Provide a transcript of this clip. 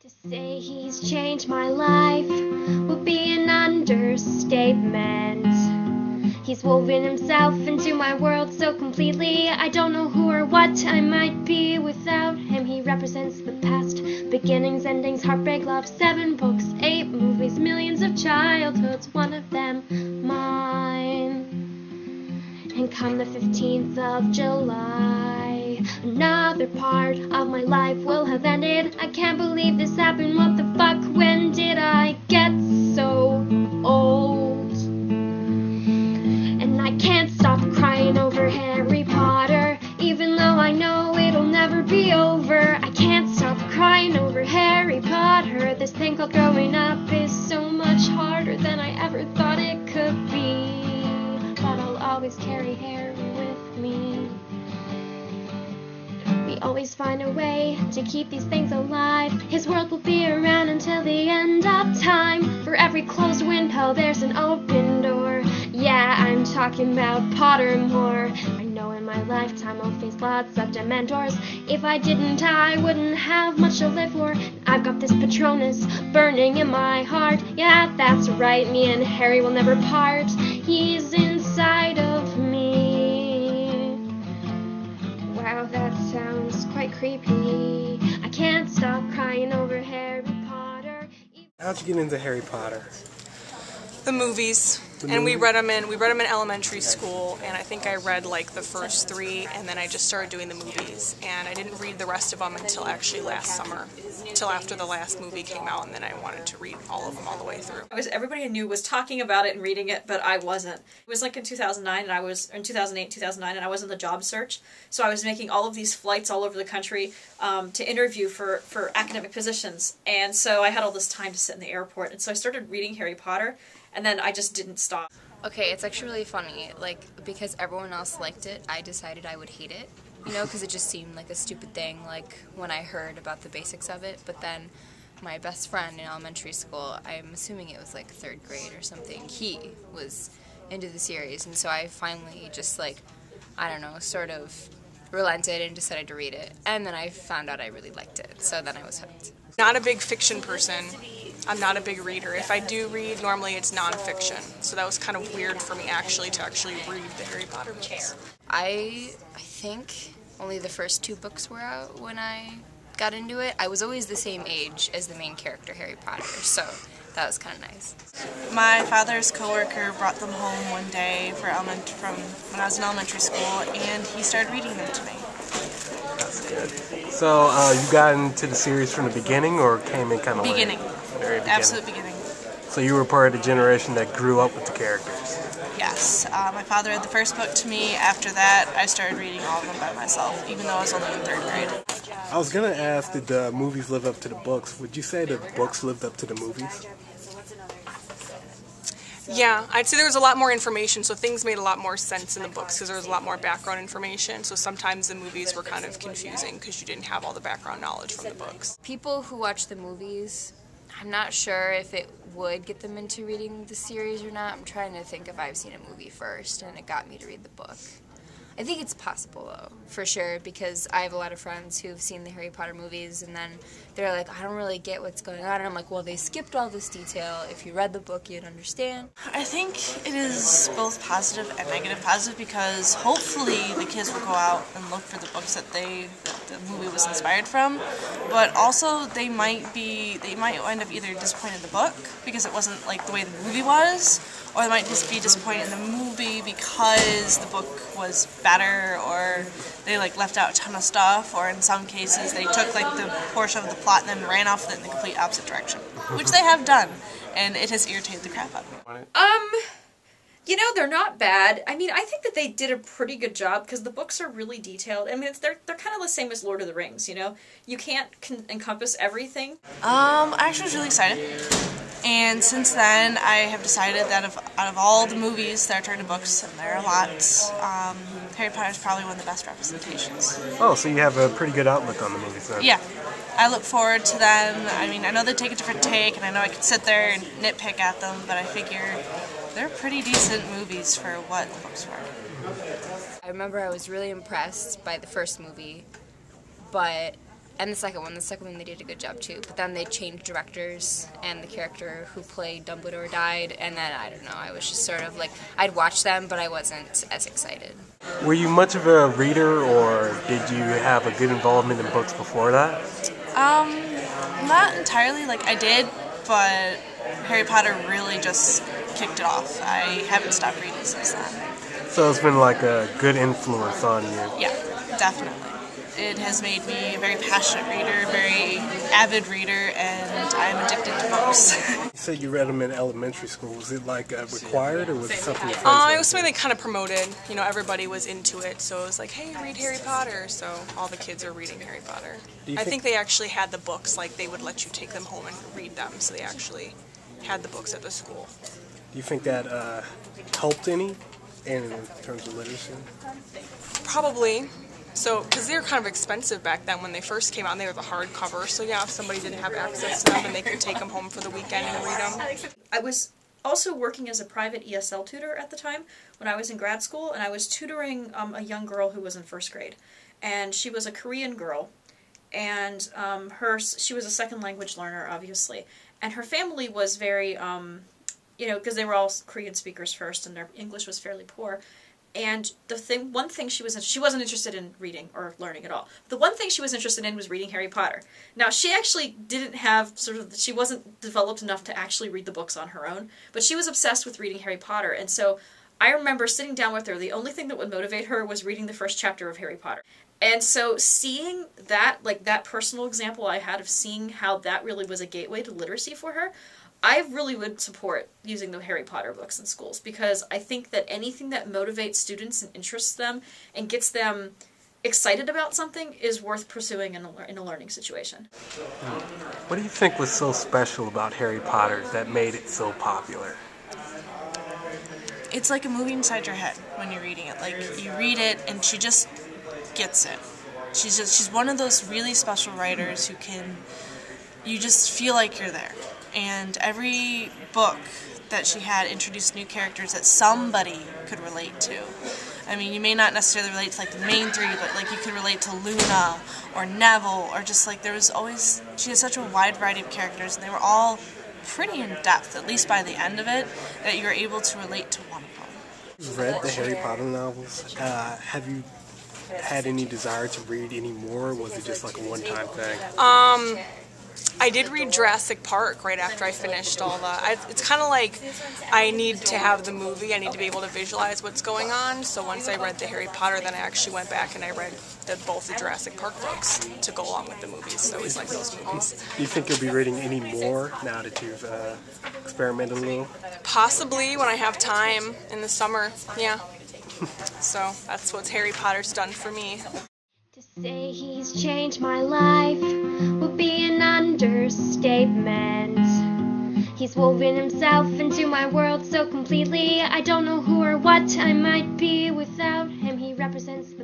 To say he's changed my life would be an understatement. He's woven himself into my world so completely, I don't know who or what I might be without him. He represents the past, beginnings, endings, heartbreak, love, 7 books, 8 movies, millions of childhoods, one of them mine. And come the 15th of July, another part of my life will have ended. I can't believe this happened, what the fuck, when did I get so old? And I can't stop crying over Harry Potter, even though I know it'll never be over. I can't stop crying over Harry Potter. This thing called growing up is so much harder than I ever thought it could be. But I'll always carry Harry with me. We always find a way to keep these things alive. His world will be around until the end of time. For every closed window there's an open door. Yeah, I'm talking about Pottermore. I know in my lifetime I'll face lots of Dementors. If I didn't, I wouldn't have much to live for. I've got this Patronus burning in my heart. Yeah, that's right, me and Harry will never part. He's inside of me. Wow, that sounds quite creepy. I can't stop crying over Harry Potter. How'd you get into Harry Potter? The movies. We read them in elementary school, and I think I read like the first 3, and then I just started doing the movies, and I didn't read the rest of them until actually last summer, until after the last movie came out, and then I wanted to read all of them all the way through. Everybody I knew was talking about it and reading it, but I wasn't. It was like in 2009, and I was in 2008, 2009, and I was in the job search, so I was making all of these flights all over the country to interview for academic positions, and so I had all this time to sit in the airport, and so I started reading Harry Potter, and then I just didn't stop. Okay, it's actually really funny, like, because everyone else liked it, I decided I would hate it, you know, because it just seemed like a stupid thing, like, when I heard about the basics of it, but then my best friend in elementary school, I'm assuming it was like 3rd grade or something, he was into the series, and so I finally just, like, I don't know, sort of relented and decided to read it, and then I found out I really liked it, so then I was hooked. Not a big fiction person. I'm not a big reader. If I do read, normally it's nonfiction. So that was kind of weird for me to actually read the Harry Potter movies. I think only the first 2 books were out when I got into it. I was always the same age as the main character, Harry Potter, so that was kind of nice. My father's coworker brought them home one day from when I was in elementary school, and he started reading them to me. That's good. So you got into the series from the beginning, or came in kind of Beginning. late? Very beginning. Absolute beginning. So you were part of the generation that grew up with the characters. Yes. My father read the first book to me. After that, I started reading all of them by myself, even though I was only in 3rd grade. I was going to ask, did the movies live up to the books? Would you say the books lived up to the movies? Yeah, I'd say there was a lot more information, so things made a lot more sense in the books because there was a lot more background information, so sometimes the movies were kind of confusing because you didn't have all the background knowledge from the books. People who watch the movies, I'm not sure if it would get them into reading the series or not. I'm trying to think if I've seen a movie first and it got me to read the book. I think it's possible, though, for sure, because I have a lot of friends who've seen the Harry Potter movies, and then they're like, I don't really get what's going on, and I'm like, well, they skipped all this detail. If you read the book, you'd understand. I think it is both positive and negative. Positive because hopefully the kids will go out and look for the books that the movie was inspired from, but also they might wind up either disappointed in the book because it wasn't like the way the movie was, or they might just be disappointed in the movie because the book was better, or they like left out a ton of stuff, or in some cases they took like the portion of the plot and then ran off with it in the complete opposite direction, which they have done, and it has irritated the crap out of me. You know, they're not bad. I mean, I think that they did a pretty good job because the books are really detailed. I mean, they're kind of the same as Lord of the Rings, you know? You can't encompass everything. I actually was really excited, and since then I have decided that out of all the movies that are turned into books, and there are a lot, Harry Potter is probably one of the best representations. Oh, so you have a pretty good outlook on the movies then. Yeah. I look forward to them. I mean, I know they take a different take, and I know I could sit there and nitpick at them, but I figure they're pretty decent movies for what the books were. I remember I was really impressed by the first movie, but And the second one they did a good job too. But then they changed directors, and the character who played Dumbledore died, and then, I don't know, I was just sort of like, I'd watch them, but I wasn't as excited. Were you much of a reader, or did you have a good involvement in books before that? Not entirely. Like, I did, but Harry Potter really just kicked it off. I haven't stopped reading since then. So it's been like a good influence on you. Yeah, definitely. It has made me a very passionate reader, very avid reader, and I'm addicted to books. You said you read them in elementary school. Was it like required, or was it something your friends It read? was something they kind of promoted. You know, everybody was into it, so it was like, hey, read Harry Potter. So all the kids are reading Harry Potter. I think they actually had the books, like they would let you take them home and read them, so they actually had the books at the school. Do you think that helped any in terms of literacy? Probably. So, because they were kind of expensive back then when they first came out, and they were the hardcover. So yeah, if somebody didn't have access to them, and they could take them home for the weekend and read them. I was also working as a private ESL tutor at the time when I was in grad school, and I was tutoring a young girl who was in first grade. And she was a Korean girl, and she was a second language learner, obviously. And her family was very, you know, because they were all Korean speakers first, and their English was fairly poor. And one thing she wasn't interested in reading or learning at all. The one thing she was interested in was reading Harry Potter. Now, she actually didn't have she wasn't developed enough to actually read the books on her own, but she was obsessed with reading Harry Potter. And so I remember sitting down with her. The only thing that would motivate her was reading the first chapter of Harry Potter. And so seeing that, like that personal example I had of seeing how that really was a gateway to literacy for her, I really would support using the Harry Potter books in schools, because I think that anything that motivates students and interests them and gets them excited about something is worth pursuing in a learning situation. What do you think was so special about Harry Potter that made it so popular? It's like a movie inside your head when you're reading it. Like, you read it and she just gets it. She's one of those really special writers who you just feel like you're there. And every book that she had introduced new characters that somebody could relate to. I mean, you may not necessarily relate to like the main three, but like you could relate to Luna or Neville, or just like she had such a wide variety of characters, and they were all pretty in depth, at least by the end of it, that you were able to relate to one of them. You've read the Harry Potter novels. Have you had any desire to read any more, or was it just like a one-time thing? I did read Jurassic Park right after I finished all the... It's kind of like I need to have the movie. I need to be able to visualize what's going on. So once I read the Harry Potter, then I actually went back and I read both the Jurassic Park books to go along with the movies. So I always like those movies. Do you think you'll be reading any more now that you've experimented a little? Possibly when I have time in the summer, yeah. So that's what Harry Potter's done for me. To say he's changed my life would be an understatement. He's woven himself into my world so completely, I don't know who or what I might be without him. He represents the